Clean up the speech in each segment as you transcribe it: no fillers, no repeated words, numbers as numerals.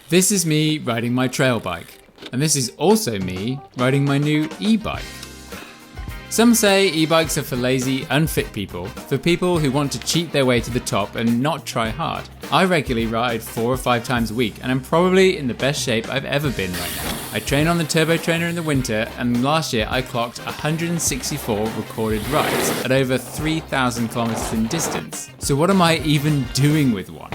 This is me riding my trail bike, and this is also me riding my new e-bike. Some say e-bikes are for lazy, unfit people, for people who want to cheat their way to the top and not try hard. I regularly ride 4 or 5 times a week, and I'm probably in the best shape I've ever been right now. I train on the turbo trainer in the winter, and last year I clocked 164 recorded rides at over 3,000 kilometers in distance. So what am I even doing with one?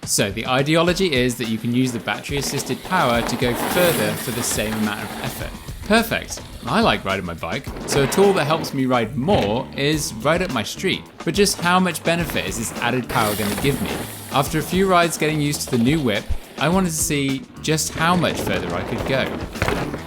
So the ideology is that you can use the battery assisted power to go further for the same amount of effort. Perfect. I like riding my bike, so a tool that helps me ride more is right up my street. But just how much benefit is this added power going to give me? After a few rides getting used to the new whip, I wanted to see just how much further I could go.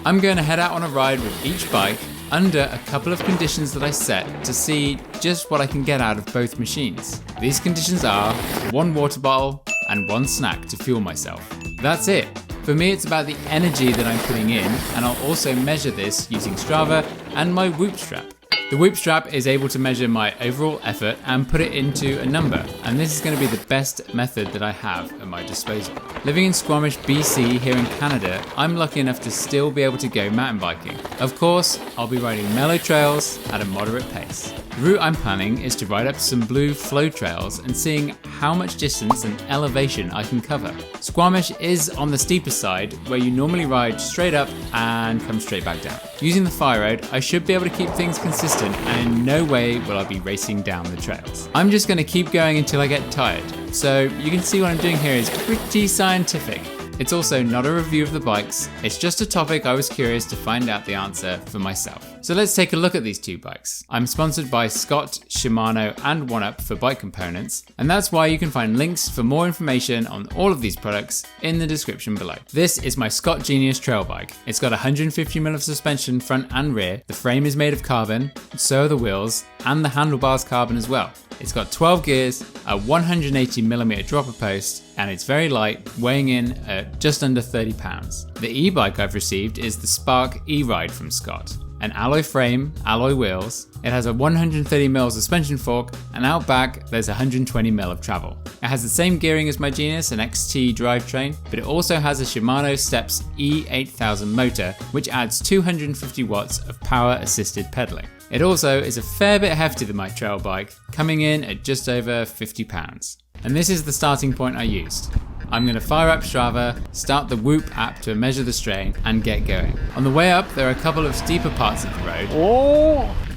I'm going to head out on a ride with each bike under a couple of conditions that I set to see just what I can get out of both machines. These conditions are 1 water bottle and 1 snack to fuel myself. That's it. For me, it's about the energy that I'm putting in, and I'll also measure this using Strava and my Whoop strap. The Whoop strap is able to measure my overall effort and put it into a number, and this is going to be the best method that I have at my disposal. Living in Squamish, BC here in Canada, I'm lucky enough to still be able to go mountain biking. Of course, I'll be riding mellow trails at a moderate pace. The route I'm planning is to ride up some blue flow trails and seeing how much distance and elevation I can cover. Squamish is on the steeper side, where you normally ride straight up and come straight back down. Using the fire road, I should be able to keep things consistent, and in no way will I be racing down the trails. I'm just going to keep going until I get tired. So you can see what I'm doing here is pretty scientific. It's also not a review of the bikes, it's just a topic I was curious to find out the answer for myself. So let's take a look at these 2 bikes. I'm sponsored by Scott, Shimano and OneUp for bike components, and that's why you can find links for more information on all of these products in the description below. This is my Scott Genius trail bike. It's got 150mm of suspension front and rear, the frame is made of carbon, so are the wheels, and the handlebars carbon as well. It's got 12 gears, a 180mm dropper post, and it's very light, weighing in at just under 30 pounds. The e-bike I've received is the Spark E-Ride from Scott. An alloy frame, alloy wheels, it has a 130mm suspension fork, and out back there's 120mm of travel. It has the same gearing as my Genius and XT drivetrain, but it also has a Shimano Steps E8000 motor, which adds 250 watts of power assisted pedaling. It also is a fair bit heftier than my trail bike, coming in at just over 50 pounds. And this is the starting point I used. I'm going to fire up Strava, start the Whoop app to measure the strain, and get going. On the way up, there are a couple of steeper parts of the road,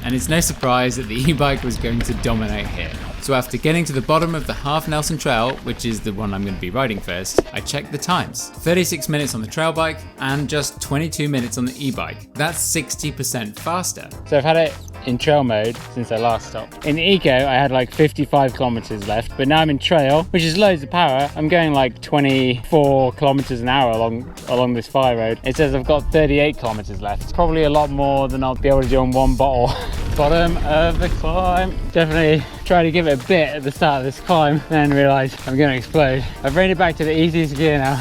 and it's no surprise that the e-bike was going to dominate here. So after getting to the bottom of the Half Nelson Trail, which is the one I'm going to be riding first, I checked the times. 36 minutes on the trail bike and just 22 minutes on the e-bike. That's 60% faster. So I've had it in trail mode since I last stopped. In eco, I had like 55 kilometers left, but now I'm in trail, which is loads of power. I'm going like 24 kilometers an hour along this fire road. It says I've got 38 kilometers left. It's probably a lot more than I'll be able to do on 1 bottle. Bottom of the climb. Definitely try to give it a bit at the start of this climb, then realise I'm going to explode. I've reined it back to the easiest gear now.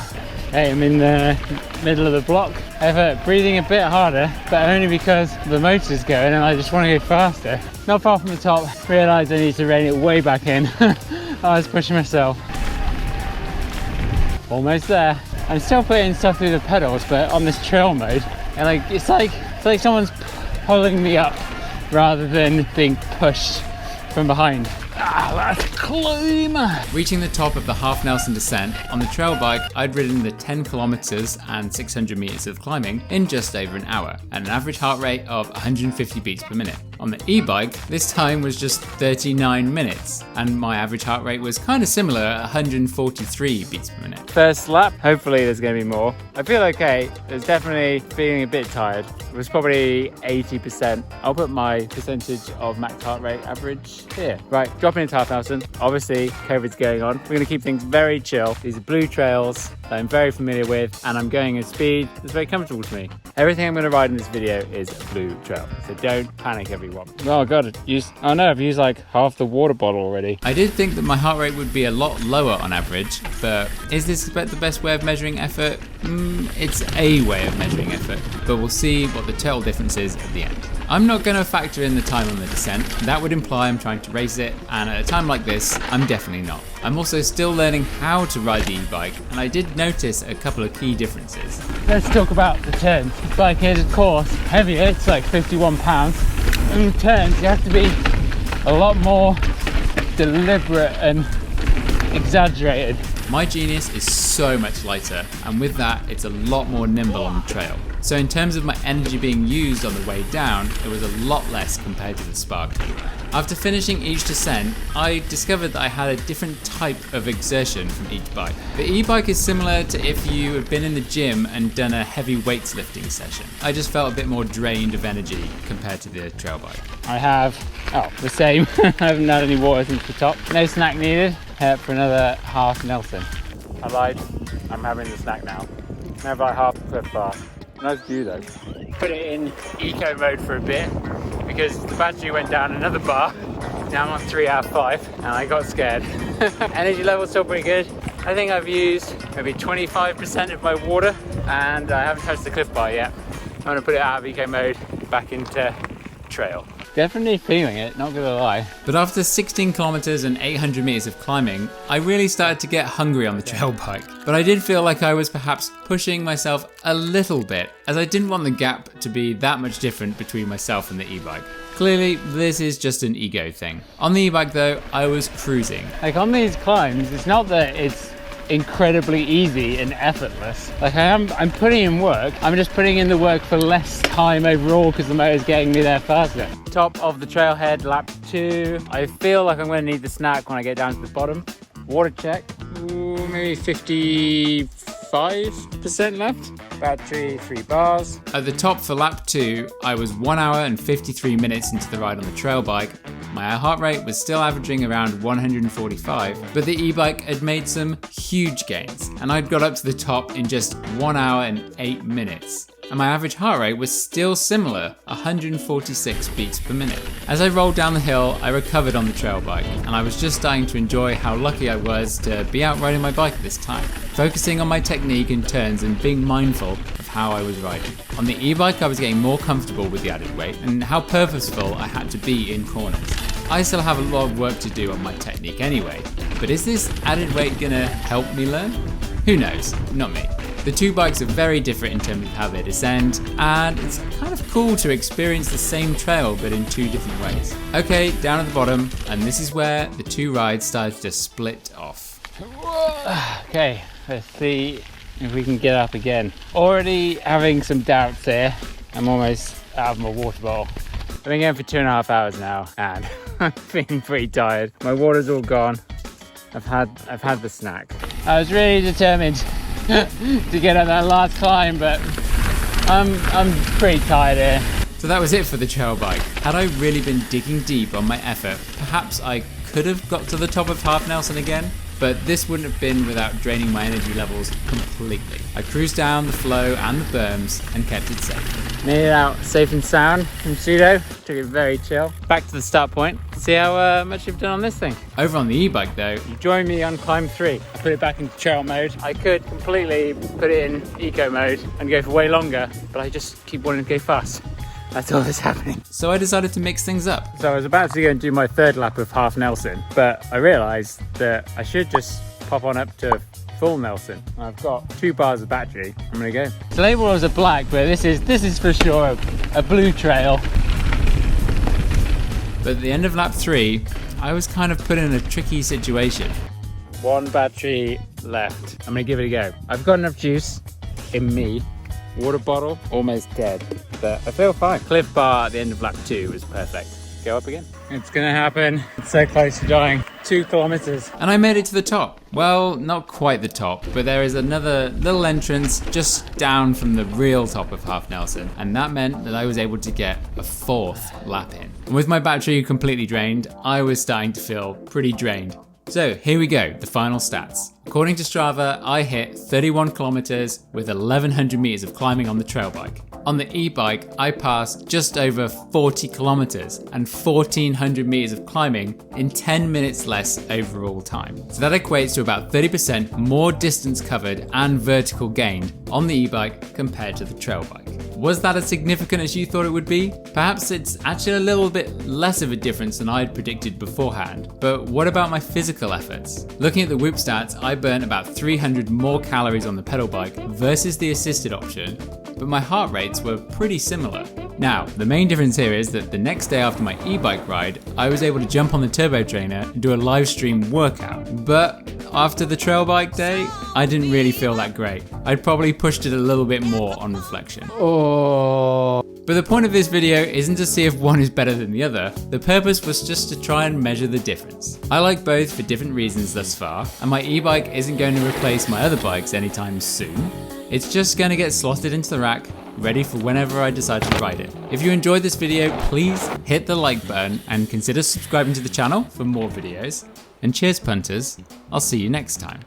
Hey, I'm in the middle of the block. Effort, breathing a bit harder, but only because the motor's going and I just want to go faster. Not far from the top, realised I need to rein it way back in. I was pushing myself. Almost there. I'm still putting stuff through the pedals, but on this trail mode, and it's like someone's pulling me up rather than being pushed from behind. Let's climb! Reaching the top of the Half Nelson descent, on the trail bike I'd ridden the 10 kilometers and 600 meters of climbing in just over an hour, at an average heart rate of 150 beats per minute. On the e-bike, this time was just 39 minutes, and my average heart rate was kind of similar at 143 beats per minute. First lap, hopefully there's going to be more. I feel okay, there's definitely feeling a bit tired. It was probably 80%. I'll put my percentage of max heart rate average here. Right, dropping into Half Nelson. Obviously, COVID's going on. We're going to keep things very chill. These are blue trails that I'm very familiar with, and I'm going at speed that's very comfortable to me. Everything I'm going to ride in this video is a blue trail, so don't panic everyone. Oh god, oh no, I've used like half the water bottle already. I did think that my heart rate would be a lot lower on average, but is this the best way of measuring effort? It's a way of measuring effort, but we'll see what the total difference is at the end. I'm not going to factor in the time on the descent. That would imply I'm trying to race it, and at a time like this, I'm definitely not. I'm also still learning how to ride the e-bike, and I did notice a couple of key differences. Let's talk about the turns. The bike is, of course, heavier. It's like 51 pounds. In the turns, you have to be a lot more deliberate and exaggerated. My Genius is so much lighter, and with that, it's a lot more nimble on the trail. So in terms of my energy being used on the way down, it was a lot less compared to the Spark 2. After finishing each descent, I discovered that I had a different type of exertion from each bike. The e-bike is similar to if you had been in the gym and done a heavy weightlifting session. I just felt a bit more drained of energy compared to the trail bike. I have, the same. I haven't had any water since the top. No snack needed. Head up for another half Nelson. I lied. I'm having the snack now. Now by half a Cliff Bar. Nice view though. Put it in eco mode for a bit because the battery went down another bar. Now I'm on 3 out of 5 and I got scared. Energy level's still pretty good. I think I've used maybe 25% of my water and I haven't touched the Cliff Bar yet. I'm gonna put it out of eco mode back into trail. Definitely feeling it, not gonna lie. But after 16 kilometers and 800 meters of climbing, I really started to get hungry on the trail bike. But I did feel like I was perhaps pushing myself a little bit, as I didn't want the gap to be that much different between myself and the e-bike. Clearly, this is just an ego thing. On the e-bike though, I was cruising. Like on these climbs, it's not that it's incredibly easy and effortless. Like I'm putting in work. I'm just putting in the work for less time overall because the motor's getting me there faster. Top of the trailhead, lap 2. I feel like I'm going to need the snack when I get down to the bottom. Water check. Ooh, maybe 55% left. Battery 3 bars. At the top for lap 2, I was 1 hour and 53 minutes into the ride on the trail bike. My heart rate was still averaging around 145, but the e-bike had made some huge gains, and I'd got up to the top in just 1 hour and 8 minutes. And my average heart rate was still similar, 146 beats per minute. As I rolled down the hill, I recovered on the trail bike, and I was just starting to enjoy how lucky I was to be out riding my bike at this time, focusing on my technique and turns and being mindful of how I was riding. On the e-bike, I was getting more comfortable with the added weight and how purposeful I had to be in corners. I still have a lot of work to do on my technique anyway, but is this added weight gonna help me learn? Who knows, not me. The two bikes are very different in terms of how they descend, and it's kind of cool to experience the same trail but in two different ways. Okay, down at the bottom, and this is where the two rides started to split off. Okay, let's see if we can get up again. Already having some doubts here. I'm almost out of my water bottle. I've been going for 2.5 hours now, and I'm feeling pretty tired. My water's all gone. I've had the snack. I was really determined to get on that last climb, but I'm pretty tired here. So that was it for the trail bike. Had I really been digging deep on my effort, perhaps I could have got to the top of Half Nelson again, but this wouldn't have been without draining my energy levels completely. I cruised down the flow and the berms and kept it safe. Made it out safe and sound from pseudo. Took it very chill. Back to the start point. See how much you've done on this thing. Over on the e-bike though, You joined me on climb 3. I put it back into trail mode. I could completely put it in eco mode and go for way longer, but I just keep wanting to go fast. That's all that's happening. so I decided to mix things up. So I was about to go and do my third lap of Half Nelson, but I realised that I should just pop on up to full Nelson. I've got 2 bars of battery. I'm gonna go. The label was a black, but this is for sure a blue trail. But at the end of lap 3, I was kind of put in a tricky situation. 1 battery left. I'm gonna give it a go. I've got enough juice in me. Water bottle, almost dead, but I feel fine. Cliff bar at the end of lap 2 was perfect. Go up again. It's gonna happen. It's so close to dying. 2 kilometers. And I made it to the top. Well, not quite the top, but there is another little entrance just down from the real top of Half Nelson, and that meant that I was able to get a 4th lap in. And with my battery completely drained, I was starting to feel pretty drained. So here we go, the final stats. According to Strava, I hit 31 kilometers with 1100 meters of climbing on the trail bike. On the e-bike, I passed just over 40 kilometers and 1400 meters of climbing in 10 minutes less overall time. So that equates to about 30% more distance covered and vertical gained on the e-bike compared to the trail bike. Was that as significant as you thought it would be? Perhaps it's actually a little bit less of a difference than I'd predicted beforehand, but what about my physical efforts? Looking at the Whoop stats, I burnt about 300 more calories on the pedal bike versus the assisted option, but my heart rates were pretty similar. Now, the main difference here is that the next day after my e-bike ride, I was able to jump on the turbo trainer and do a live stream workout, but after the trail bike day, I didn't really feel that great. I'd probably pushed it a little bit more on reflection. But the point of this video isn't to see if one is better than the other. The purpose was just to try and measure the difference. I like both for different reasons thus far, and my e-bike isn't going to replace my other bikes anytime soon. It's just going to get slotted into the rack, ready for whenever I decide to ride it. If you enjoyed this video, please hit the like button and consider subscribing to the channel for more videos. And cheers punters, I'll see you next time.